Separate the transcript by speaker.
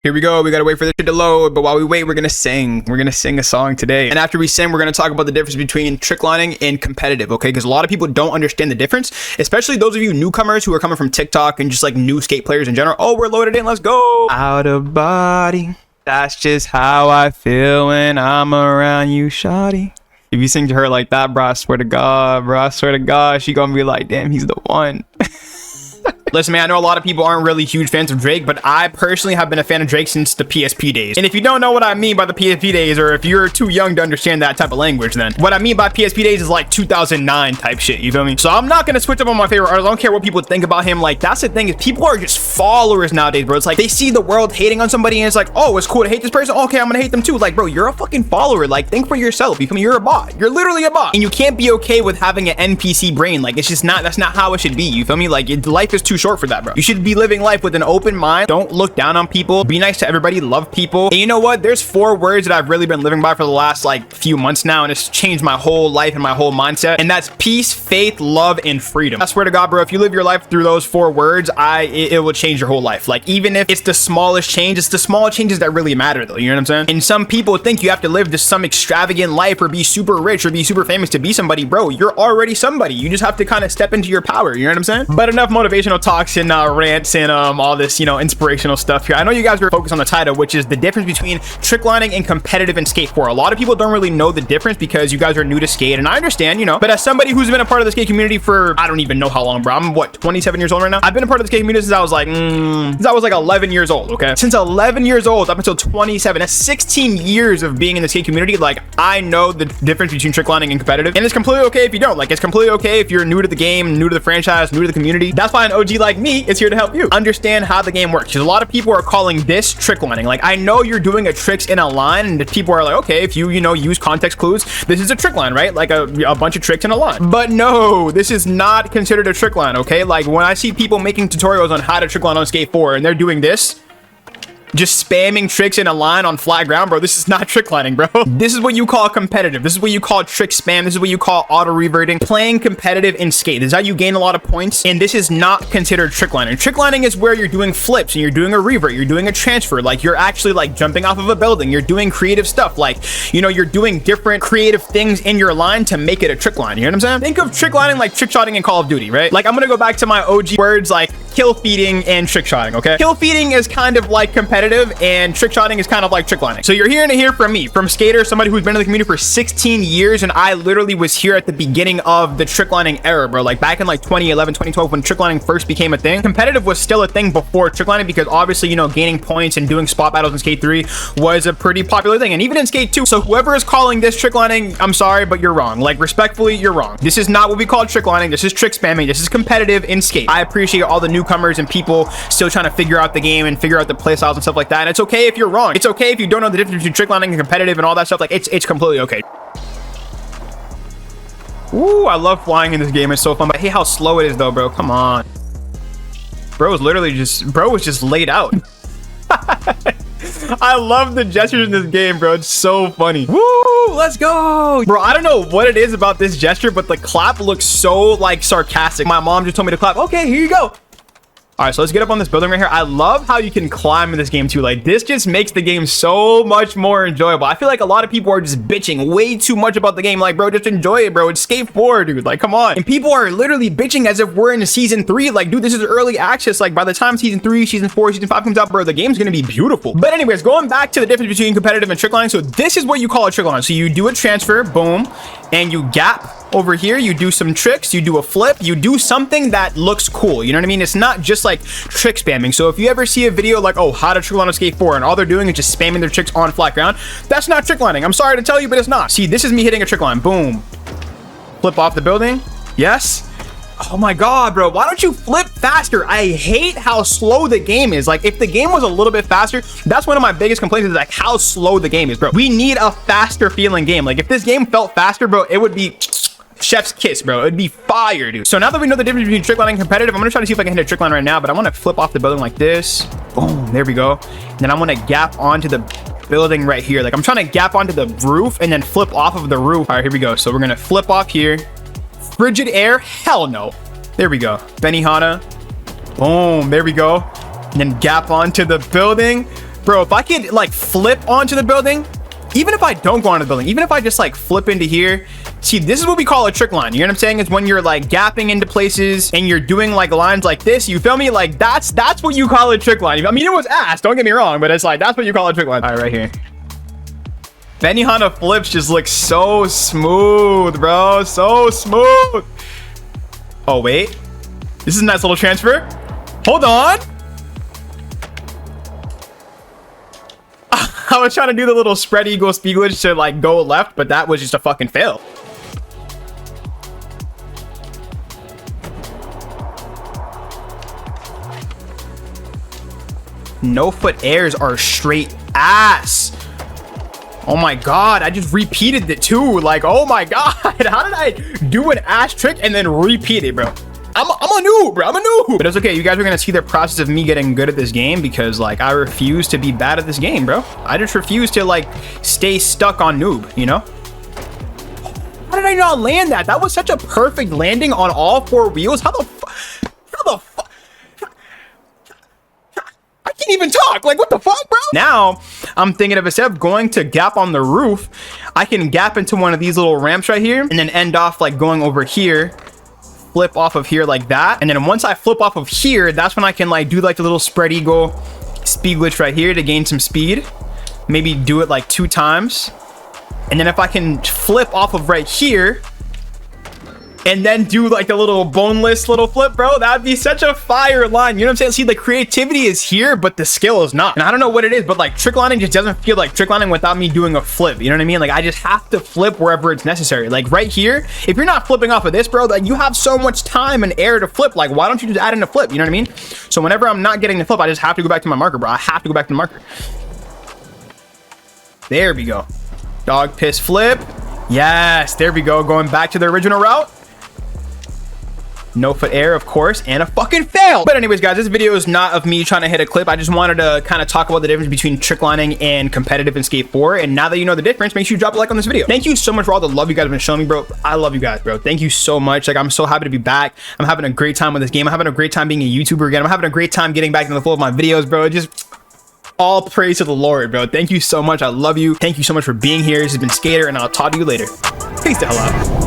Speaker 1: Here we go. We gotta wait for the shit to load, but while we wait, we're gonna sing. We're gonna sing a song today. And after we sing, we're gonna talk about the difference between tricklining and competitive, okay? Because a lot of people don't understand the difference, especially those of you newcomers who are coming from TikTok and just like new skate players in general. Oh, we're loaded in. Let's go. Out of body. That's just how I feel when I'm around you, shawty. If you sing to her like that, bro, I swear to God, she gonna be like, damn, he's the one. Listen, man, I know a lot of people aren't really huge fans of Drake, but I personally have been a fan of Drake since the PSP days. And if you don't know what I mean by the PSP days, or if you're too young to understand that type of language, then what I mean by PSP days is like 2009 type shit, you feel me? So I'm not gonna switch up on my favorite artist. I don't care what people think about him. Like, that's the thing, is people are just followers nowadays, bro. It's like they see the world hating on somebody and it's like, oh, it's cool to hate this person. Okay, I'm gonna hate them too. Like, bro, you're a fucking follower. Like, think for yourself. You feel me? You're a bot. You're literally a bot. And you can't be okay with having an NPC brain. Like, it's just not, that's not how it should be. You feel me? Like, life is too short for that, bro. You should be living life with an open mind. Don't look down on people. Be nice to everybody. Love people. And you know what? There's 4 words that I've really been living by for the last like few months now, and it's changed my whole life and my whole mindset. And that's peace, faith, love, and freedom. I swear to God, bro, if you live your life through those 4 words, it will change your whole life. Like, even if it's the smallest change, it's the small changes that really matter, though. You know what I'm saying? And some people think you have to live this some extravagant life or be super rich or be super famous to be somebody. Bro, you're already somebody. You just have to kind of step into your power. You know what I'm saying? But enough motivational talks and rants and all this, you know, inspirational stuff here. I know you guys were focused on the title, which is the difference between tricklining and competitive in skate 4. A lot of people don't really know the difference because you guys are new to skate, and I understand, you know, but as somebody who's been a part of the skate community for I don't even know how long, bro. I'm what, 27 years old right now? I've been a part of the skate community since I was like 11 years old, okay? Since 11 years old up until 27. That's 16 years of being in the skate community. Like, I know the difference between tricklining and competitive, and it's completely okay if you don't. Like, it's completely okay if you're new to the game, new to the franchise, new to the community. That's why an OG like me is here to help you understand how the game works, because a lot of people are calling this tricklining. Like, I know you're doing a tricks in a line, and people are like, okay, if you know, use context clues, this is a trick line, right? Like a bunch of tricks in a line. But no, this is not considered a trick line, okay? Like, when I see people making tutorials on how to trickline on skate 4 and they're doing this, just spamming tricks in a line on flat ground, bro, this is not tricklining, bro. This is what you call competitive. This is what you call trick spam. This is what you call auto reverting. Playing competitive in skate, this is how you gain a lot of points, and this is not considered tricklining. Tricklining is where you're doing flips and you're doing a revert, you're doing a transfer, like you're actually like jumping off of a building, you're doing creative stuff, like, you know, you're doing different creative things in your line to make it a trick line. You know what I'm saying? Think of tricklining like trick shotting in Call of Duty, right? Like, I'm gonna go back to my OG words like kill feeding and trick shotting, okay? Kill feeding is kind of like competitive, and trick shotting is kind of like tricklining. So you're hearing to hear from me, from Skater, somebody who's been in the community for 16 years, and I literally was here at the beginning of the tricklining era, bro. Like, back in like 2011, 2012, when tricklining first became a thing. Competitive was still a thing before tricklining, because obviously, you know, gaining points and doing spot battles in Skate 3 was a pretty popular thing, and even in Skate 2. So whoever is calling this tricklining, I'm sorry, but you're wrong. Like, respectfully, you're wrong. This is not what we call tricklining. This is trick spamming. This is competitive in skate. I appreciate all the newcomers and people still trying to figure out the game and figure out the play styles and stuff like that. And it's okay if you're wrong. It's okay if you don't know the difference between tricklining and competitive and all that stuff. Like, it's completely okay. Ooh, I love flying in this game. It's so fun. But hey, how slow it is though, bro. Come on. Bro was literally just laid out. I love the gestures in this game, bro. It's so funny. Woo, let's go. Bro, I don't know what it is about this gesture, but the clap looks so like sarcastic. My mom just told me to clap. Okay, here you go. All right, so let's get up on this building right here. I love how you can climb in this game too. Like, this just makes the game so much more enjoyable. I feel like a lot of people are just bitching way too much about the game. Like, bro, just enjoy it, bro. It's skate 4, dude. Like, come on. And people are literally bitching as if we're in season 3. Like, dude, this is early access. Like, by the time season 3, season 4, season 5 comes out, bro, the game's gonna be beautiful. But anyways, going back to the difference between competitive and tricklining. So this is what you call a trickline. So you do a transfer, boom, and you gap over here, you do some tricks, you do a flip, you do something that looks cool. You know what I mean? It's not just like trick spamming. So if you ever see a video like, oh, how to trickline on skate 4, and all they're doing is just spamming their tricks on flat ground, that's not tricklining. I'm sorry to tell you, but it's not. See, this is me hitting a trick line. Boom. Flip off the building. Yes. Oh my God, bro. Why don't you flip faster? I hate how slow the game is. Like, if the game was a little bit faster, that's one of my biggest complaints, is like how slow the game is, bro. We need a faster feeling game. Like, if this game felt faster, bro, it would be chef's kiss, bro. It'd be fire, dude. So now that we know the difference between tricklining and competitive, I'm gonna try to see if I can hit a trickline right now, but I want to flip off the building like this. Boom, there we go. And then I want to gap onto the building right here. Like, I'm trying to gap onto the roof and then flip off of the roof. All right, here we go. So we're gonna flip off here. Frigid air, hell no. There we go. Benihana. Boom, there we go. And then gap onto the building. Bro, if I could like flip onto the building, even if I don't go onto the building, even if I just like flip into here, see, this is what we call a trick line. You know what I'm saying? It's when you're like gapping into places and you're doing like lines like this. You feel me? Like that's what you call a trick line. I mean, it was ass, don't get me wrong, but it's like, that's what you call a trick line. All right, right here. Benihana flips just look so smooth, bro. So smooth. Oh, wait. This is a nice little transfer. Hold on. I was trying to do the little spread eagle speed glitch to like go left, but that was just a fucking fail. No foot airs are straight ass. Oh my god, I just repeated it too. Like, oh my god, how did I do an ass trick and then repeat it, bro? I'm a noob, bro. I'm a noob. But it's okay. You guys are gonna see the process of me getting good at this game because like I refuse to be bad at this game, bro. I just refuse to like stay stuck on noob, you know? How did I not land that? That was such a perfect landing on all 4 wheels. How the fuck? I can't even talk. Like, what the fuck, bro? Now I'm thinking of, instead of going to gap on the roof, I can gap into one of these little ramps right here and then end off like going over here, flip off of here like that. And then once I flip off of here, that's when I can like do like the little spread eagle speed glitch right here to gain some speed. Maybe do it like 2 times. And then if I can flip off of right here and then do like the little boneless little flip, bro, that'd be such a fire line. You know what I'm saying? See, the creativity is here, but the skill is not. And I don't know what it is, but like trick lining just doesn't feel like trick lining without me doing a flip. You know what I mean? Like I just have to flip wherever it's necessary. Like right here, if you're not flipping off of this, bro, like you have so much time and air to flip. Like why don't you just add in a flip? You know what I mean? So whenever I'm not getting the flip, I just have to go back to my marker, bro. I have to go back to the marker. There we go. Dog piss flip. Yes, there we go. Going back to the original route. No foot air, of course, and a fucking fail. But anyways, guys, this video is not of me trying to hit a clip. I just wanted to kind of talk about the difference between trick lining and competitive in Skate 4. And now that you know the difference, make sure you drop a like on this video. Thank you so much for all the love you guys have been showing me, bro. I love you guys, bro. Thank you so much. Like, I'm so happy to be back. I'm having a great time with this game. I'm having a great time being a YouTuber again. I'm having a great time getting back into the flow of my videos, bro. Just all praise to the Lord, bro. Thank you so much. I love you. Thank you so much for being here. This has been Skater, and I'll talk to you later. Peace the hell out.